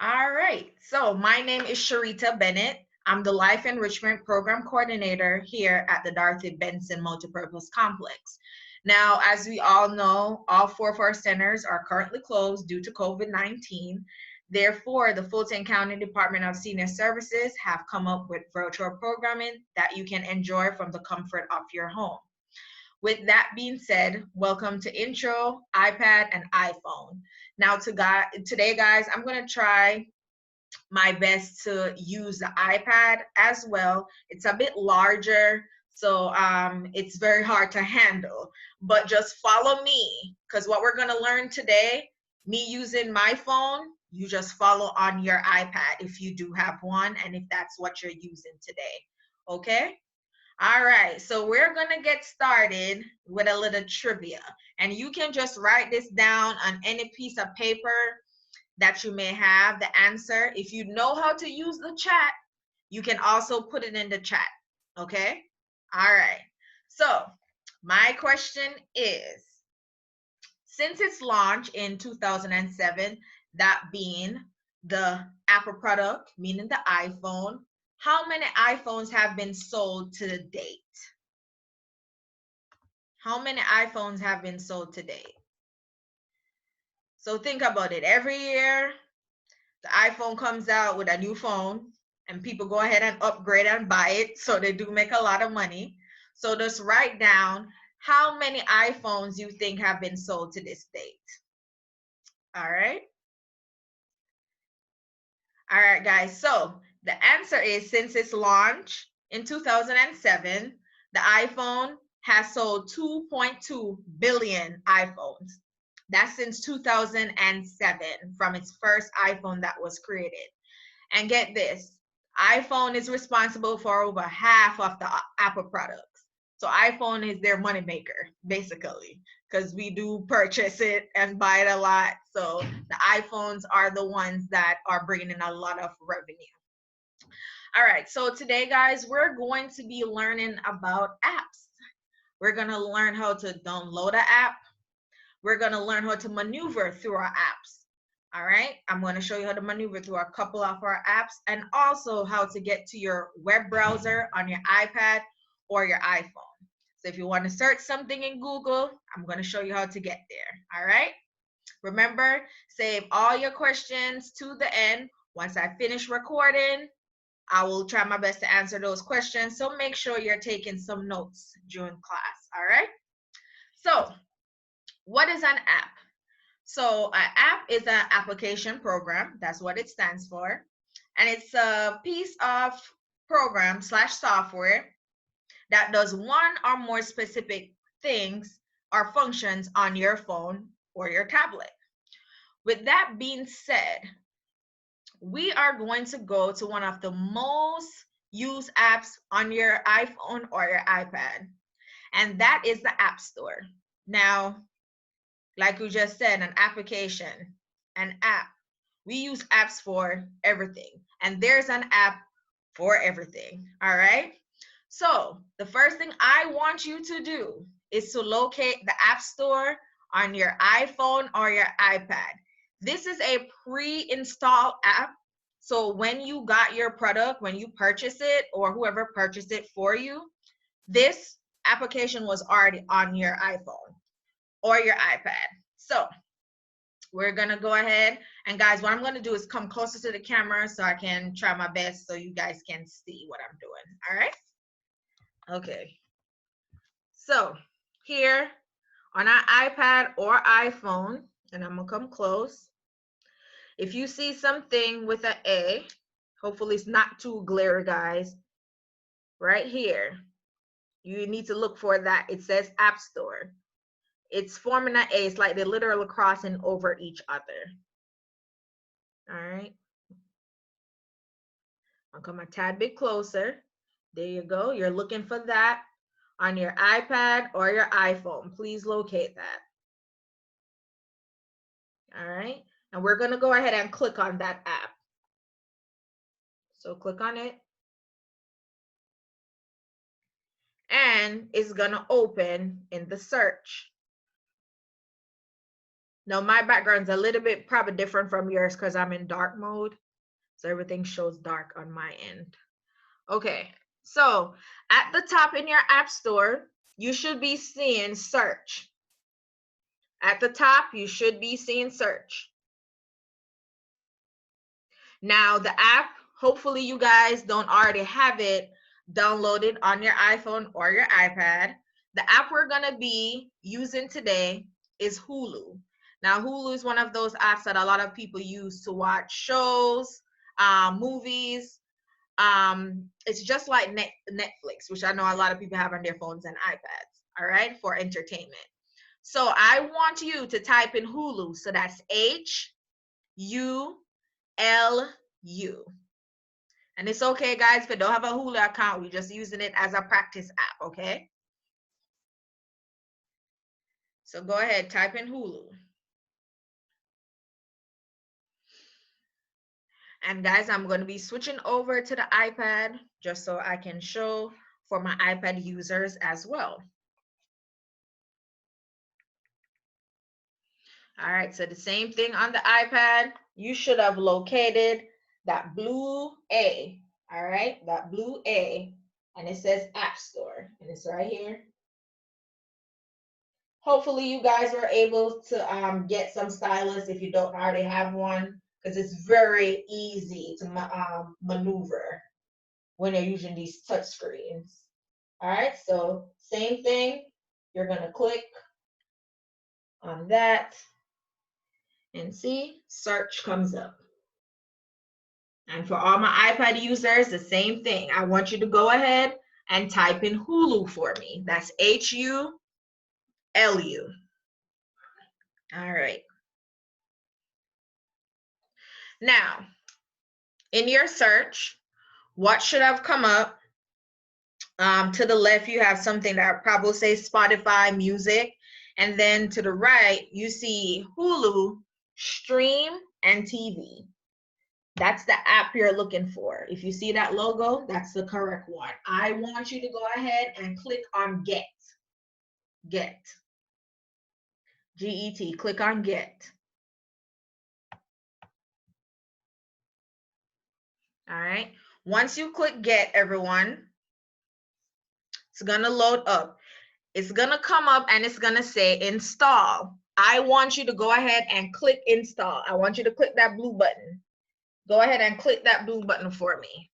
All right. So my name is Sharita Bennett. I'm the Life Enrichment Program Coordinator here at the Dorothy Benson Multipurpose Complex. Now, as we all know, all four of our centers are currently closed due to COVID-19. Therefore, the Fulton County Department of Senior Services have come up with virtual programming that you can enjoy from the comfort of your home. With that being said, welcome to Intro, iPad, and iPhone. Now, today, guys, I'm going to try my best to use the iPad as well. It's a bit larger, so it's very hard to handle. But just follow me, because what we're going to learn today, me using my phone, you just follow on your iPad if you do have one and if that's what you're using today. Okay? All right, so we're gonna get started with a little trivia. And you can just write this down on any piece of paper that you may have, the answer. If you know how to use the chat, you can also put it in the chat, okay? All right, so my question is, since its launch in 2007, that being the Apple product, meaning the iPhone, how many iPhones have been sold to date? How many iPhones have been sold to date? So think about it. Every year, the iPhone comes out with a new phone, and people go ahead and upgrade and buy it. So they do make a lot of money. So just write down how many iPhones you think have been sold to this date. All right. All right, guys. So the answer is, since its launch in 2007, the iPhone has sold 2.2 billion iPhones. That's since 2007 from its first iPhone that was created. And get this, iPhone is responsible for over half of the Apple products. So iPhone is their moneymaker, basically, because we do purchase it and buy it a lot. So the iPhones are the ones that are bringing in a lot of revenue. All right, so today, guys, we're going to be learning about apps. We're going to learn how to download an app. We're going to learn how to maneuver through our apps. All right, I'm going to show you how to maneuver through a couple of our apps and also how to get to your web browser on your iPad or your iPhone. So if you want to search something in Google, I'm going to show you how to get there. All right, remember, save all your questions to the end. Once I finish recording, I will try my best to answer those questions. So make sure you're taking some notes during class. All right, so what is an app? So an app is an application program. That's what it stands for. And it's a piece of program slash software that does one or more specific things or functions on your phone or your tablet. With that being said, we are going to go to one of the most used apps on your iPhone or your iPad, and that is the App Store. Now, like we just said, an application, an app. We use apps for everything, and there's an app for everything. All right. So the first thing I want you to do is to locate the App Store on your iPhone or your iPad. This is a pre-installed app. So when you got your product, when you purchase it, or whoever purchased it for you, this application was already on your iPhone or your iPad. So we're gonna go ahead, and guys, what I'm gonna do is come closer to the camera so I can try my best so you guys can see what I'm doing. All right. Okay. So here on our iPad or iPhone, and I'm gonna come close. If you see something with an A, hopefully it's not too glary, guys. Right here, you need to look for that. It says App Store. It's forming an A. It's like they're literally crossing over each other. All right. I'll come a tad bit closer. There you go. You're looking for that on your iPad or your iPhone. Please locate that. All right. And we're going to go ahead and click on that app. So click on it. And it's going to open in the search. Now my background's a little bit probably different from yours because I'm in dark mode. So everything shows dark on my end. Okay, so at the top in your app store, you should be seeing search. At the top, you should be seeing search. Now the app, hopefully you guys don't already have it downloaded on your iPhone or your iPad. The app we're gonna be using today is Hulu. Now Hulu is one of those apps that a lot of people use to watch shows, movies. It's just like Netflix, which I know a lot of people have on their phones and iPads, all right, for entertainment. So I want you to type in Hulu. So that's HULU. And it's okay, guys, if you don't have a Hulu account, we're just using it as a practice app, okay? So go ahead, type in Hulu. And guys, I'm going to be switching over to the iPad just so I can show for my iPad users as well. All right, so the same thing on the iPad. You should have located that blue A, all right, that blue A, and it says App Store, and it's right here. Hopefully you guys were able to get some stylus if you don't already have one, because it's very easy to maneuver when you're using these touch screens. All right, so same thing. You're gonna click on that and see, search comes up. And for all my iPad users, the same thing. I want you to go ahead and type in Hulu for me. That's HULU. All right. Now, in your search, what should have come up? To the left, you have something that probably says Spotify music. And then to the right, you see Hulu, stream, and TV. That's the app you're looking for. If you see that logo, that's the correct one. I want you to go ahead and click on Get. Get. G-E-T. Click on Get. All right. Once you click Get, everyone, it's going to load up. It's going to come up and it's going to say Install. I want you to go ahead and click Install. I want you to click that blue button. Go ahead and click that blue button for me.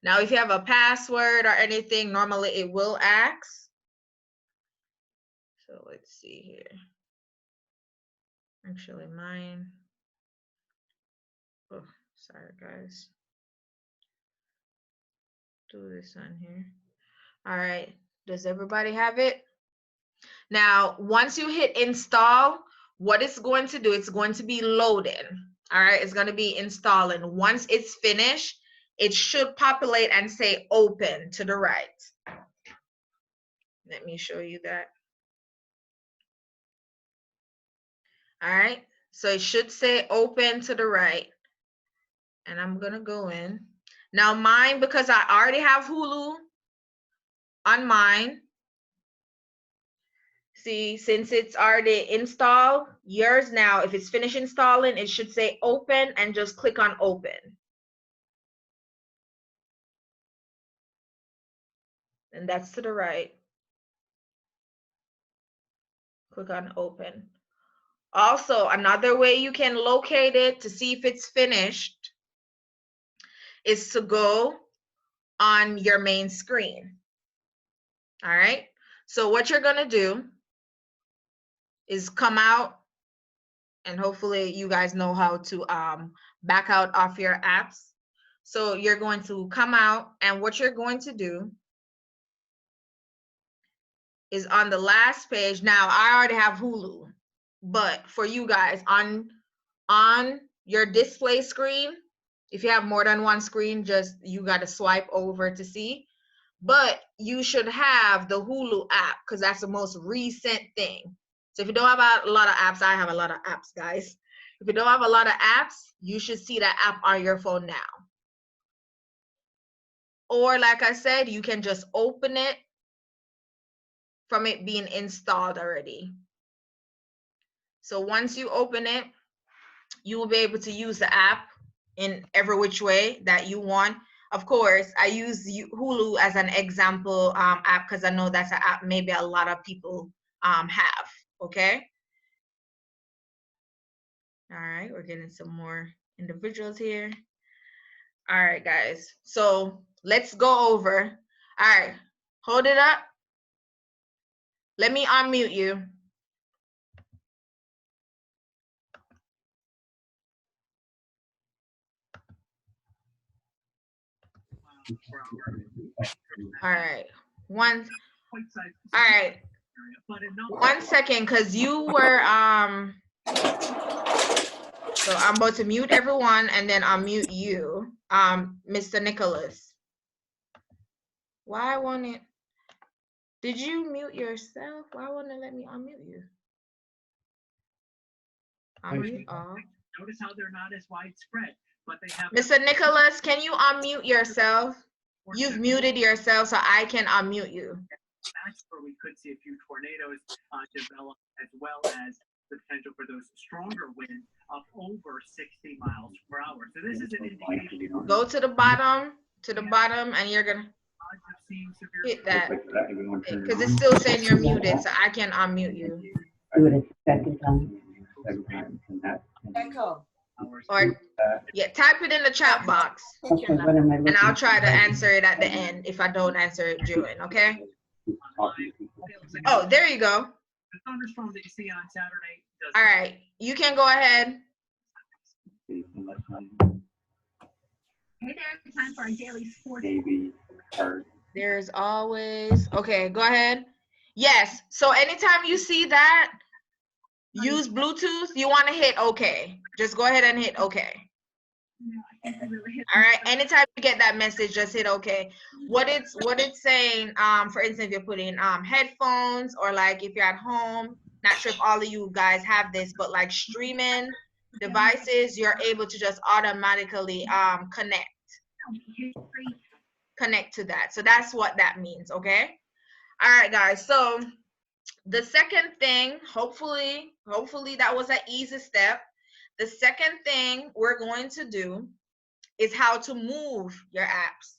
Now, if you have a password or anything, normally it will ask. So let's see here. Actually, mine. Oh, sorry, guys. Do this on here. All right. Does everybody have it? Now, once you hit install, what it's going to do, it's going to be loading. All right. It's going to be installing. Once it's finished, it should populate and say open to the right. Let me show you that. All right. So it should say open to the right. And I'm going to go in. Now mine, because I already have Hulu on mine. See, since it's already installed, yours now, if it's finished installing, it should say open and just click on open. And that's to the right. Click on open. Also, another way you can locate it to see if it's finished is to go on your main screen. All right. So what you're going to do is come out, and hopefully you guys know how to back out of your apps. So you're going to come out, and what you're going to do is on the last page. Now I already have Hulu, but for you guys on your display screen, if you have more than one screen, just you got to swipe over to see. But you should have the Hulu app because that's the most recent thing. So if you don't have a lot of apps, I have a lot of apps, guys. If you don't have a lot of apps, you should see that app on your phone now. Or like I said, you can just open it from it being installed already. So once you open it, you will be able to use the app in every which way that you want. Of course, I use Hulu as an example app because I know that's an app maybe a lot of people have, okay? All right, we're getting some more individuals here. All right, guys, so let's go over. All right, hold it up. Let me unmute you. All right, all right, 1 second, because you were, so I'm about to mute everyone and then I'll mute you, Mr. Nicholas. Why won't it, did you mute yourself? Why won't it let me unmute you? Unmute all. Notice how they're not as widespread, but they have. Mr. Nicholas, can you unmute yourself? You've muted yourself, so I can unmute you. That's where we could see a few tornadoes develop, as well as the potential for those stronger winds of over 60 miles per hour. So this is an indication. Go to the bottom, and you're gonna hit that because it's still saying you're muted, so I can unmute you. Do it a second time. Echo. Or yeah, type it in the chat box, Okay, what am I and looking I'll try to for? answer it at the end if I don't answer it during. Okay. Oh, there you go. The thunderstorm that you see on Saturday. All right, you can go ahead. Hey there, time for our daily sports. There's always, okay, go ahead. Yes, so anytime you see that, use Bluetooth, you want to hit okay. Just go ahead and hit okay. All right, anytime you get that message, just hit okay. What it's saying, for instance, if you're putting headphones, or like if you're at home, not sure if all of you guys have this, but like streaming devices, you're able to just automatically connect to that. So that's what that means, okay? All right, guys, so the second thing, hopefully that was an easy step. The second thing we're going to do is how to move your apps.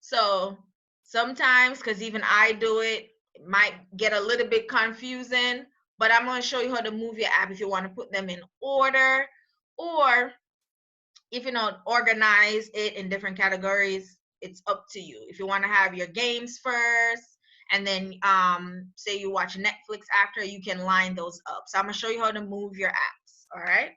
So sometimes, because even I do it, it might get a little bit confusing, but I'm going to show you how to move your app if you want to put them in order, or if you know, organize it in different categories. It's up to you. If you want to have your games first, and then say you watch Netflix after, you can line those up. So I'm gonna show you how to move your apps. All right,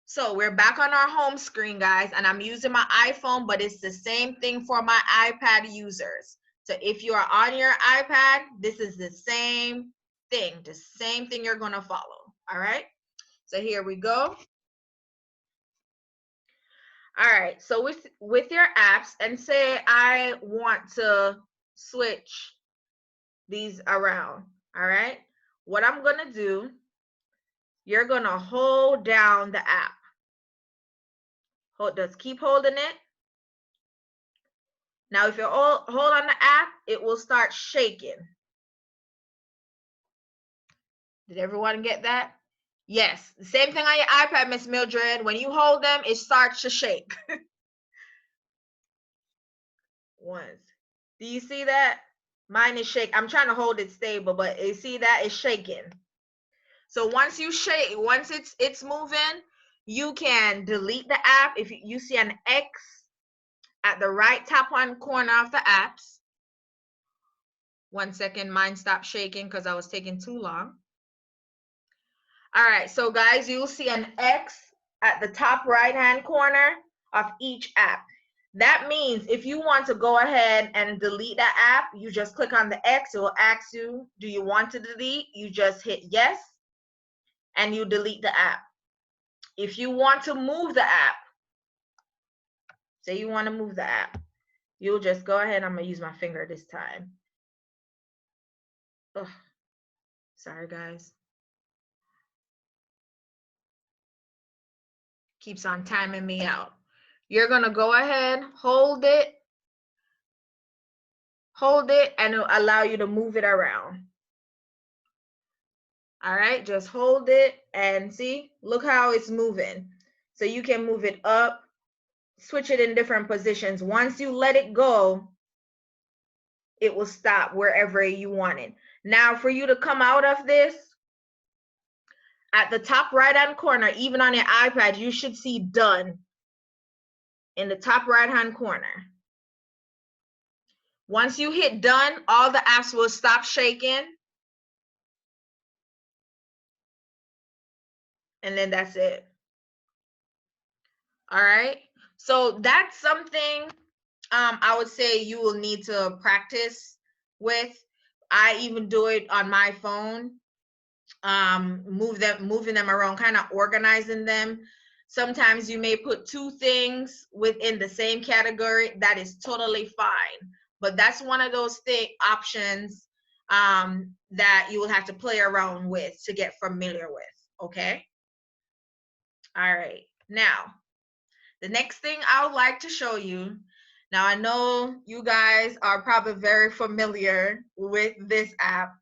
so we're back on our home screen, guys, and I'm using my iPhone, but it's the same thing for my iPad users. So if you are on your iPad, this is the same thing you're gonna follow. All right, so here we go. All right, so with your apps, and say I want to switch these around. All right, what I'm gonna do, you're gonna hold down the app. Just keep holding it. Now if you hold on the app, it will start shaking. Did everyone get that? Yes, the same thing on your iPad, Miss Mildred. When you hold them, it starts to shake. Once. Do you see that? Mine is shake. I'm trying to hold it stable, but you see that it's shaking. So once you shake, once it's moving, you can delete the app. If you see an X at the right top one corner of the apps. 1 second, mine stopped shaking because I was taking too long. All right, so guys, you'll see an X at the top right-hand corner of each app. That means if you want to go ahead and delete the app, you just click on the X. It will ask you, do you want to delete? You just hit yes, and you delete the app. If you want to move the app, say you want to move the app, you'll just go ahead. I'm going to use my finger this time. Ugh. Sorry, guys. Keeps on timing me out. You're going to go ahead, hold it, hold it, and it'll allow you to move it around. All right, just hold it and see, look how it's moving. So you can move it up, switch it in different positions. Once you let it go, it will stop wherever you want it. Now, for you to come out of this, at the top right-hand corner, even on your iPad, you should see done in the top right-hand corner. Once you hit done, all the apps will stop shaking. And then that's it. All right. So that's something I would say you will need to practice with. I even do it on my phone. Moving them around, kind of organizing them. Sometimes you may put two things within the same category. That is totally fine. But that's one of those options that you will have to play around with to get familiar with. Okay. All right. Now, the next thing I would like to show you. Now, I know you guys are probably very familiar with this app,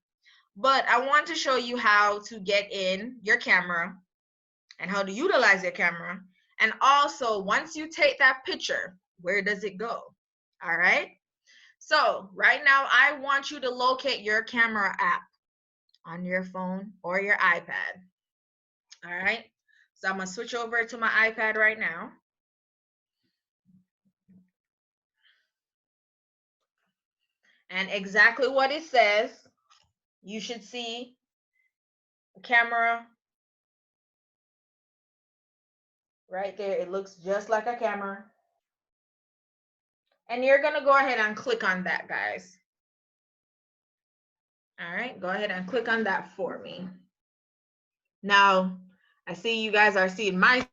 but I want to show you how to get in your camera and how to utilize your camera. And also, once you take that picture, where does it go? All right. So right now, I want you to locate your camera app on your phone or your iPad. All right. So I'm going to switch over to my iPad right now. And exactly what it says, you should see the camera right there. It looks just like a camera. And you're going to go ahead and click on that, guys. All right, go ahead and click on that for me. Now, I see you guys are seeing my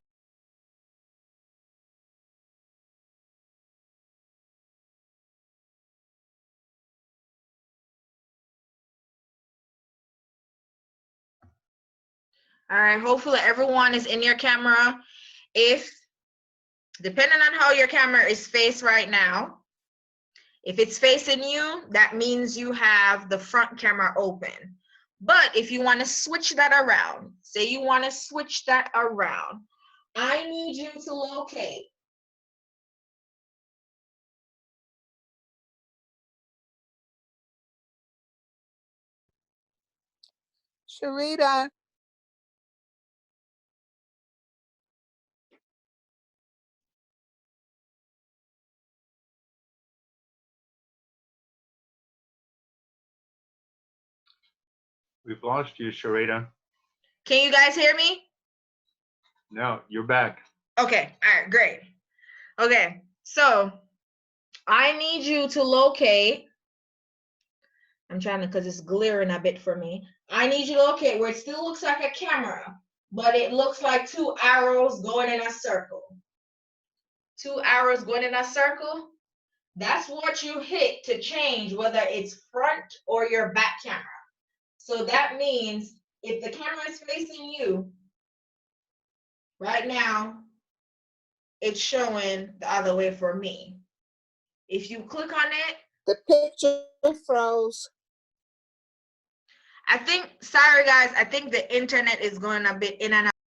all right, hopefully everyone is in your camera. If, depending on how your camera is faced right now, if it's facing you, that means you have the front camera open. But if you want to switch that around, say you want to switch that around, I need you to locate. Sharita, We've lost you, Sharita. Can you guys hear me? No, you're back. Okay, all right, great. Okay, so I need you to locate, I'm trying to, because it's glaring a bit for me. I need you to locate where it still looks like a camera, but it looks like two arrows going in a circle. Two arrows going in a circle. That's what you hit to change whether it's front or your back camera. So that means if the camera is facing you, right now, it's showing the other way for me. If you click on it, the picture froze. I think, sorry guys, I think the internet is going a bit in and out.